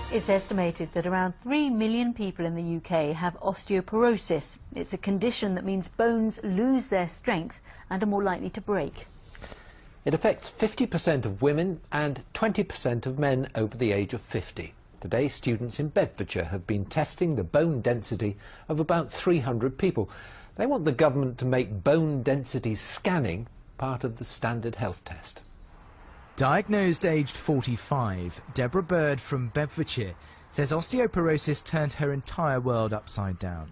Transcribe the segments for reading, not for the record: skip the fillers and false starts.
It's estimated that around 3 million people in the UK have osteoporosis. It's a condition that means bones lose their strength and are more likely to break. It affects 50% of women and 20% of men over the age of 50. Today, students in Bedfordshire have been testing the bone density of about 300 people. They want the government to make bone density scanning part of the standard health test. Diagnosed aged 45, Deborah Bird from Bedfordshire says osteoporosis turned her entire world upside down.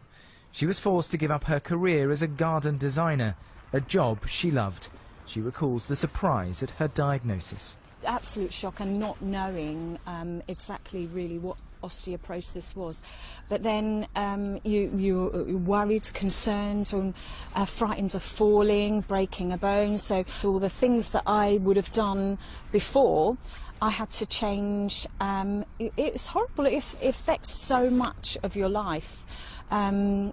She was forced to give up her career as a garden designer, a job she loved. She recalls the surprise at her diagnosis. Absolute shock and not knowing exactly really what osteoporosis was. But then you're worried, concerned, and frightened of falling, breaking a bone. So all the things that I would have done before, I had to change. It's horrible. It affects so much of your life. But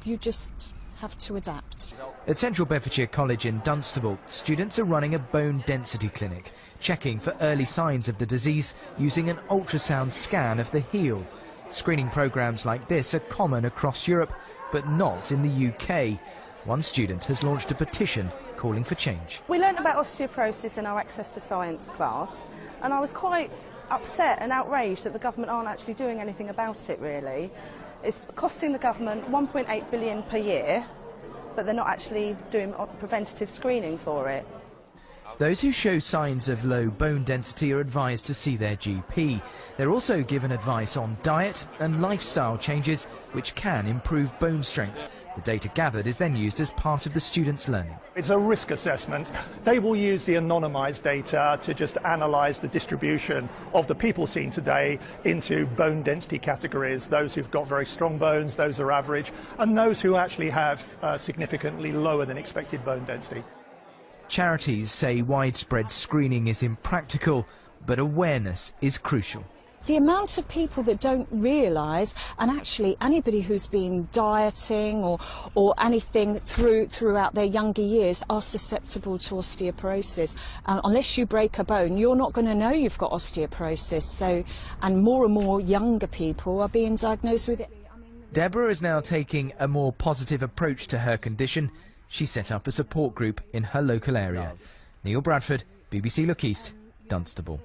you just have to adapt. At Central Bedfordshire College in Dunstable, students are running a bone density clinic, checking for early signs of the disease using an ultrasound scan of the heel. Screening programmes like this are common across Europe, but not in the UK. One student has launched a petition calling for change. We learnt about osteoporosis in our Access to Science class, and I was quite upset and outraged that the government aren't actually doing anything about it, really. It's costing the government 1.8 billion per year, but they're not actually doing preventative screening for it. Those who show signs of low bone density are advised to see their GP. They're also given advice on diet and lifestyle changes which can improve bone strength. The data gathered is then used as part of the students' learning. It's a risk assessment. They will use the anonymised data to just analyse the distribution of the people seen today into bone density categories, those who've got very strong bones, those who are average, and those who actually have significantly lower than expected bone density. Charities say widespread screening is impractical, but awareness is crucial. The amount of people that don't realise, and actually anybody who's been dieting or anything throughout their younger years are susceptible to osteoporosis. Unless you break a bone, you're not going to know you've got osteoporosis. So, and more younger people are being diagnosed with it. Deborah is now taking a more positive approach to her condition. She set up a support group in her local area. Neil Bradford, BBC Look East, Dunstable.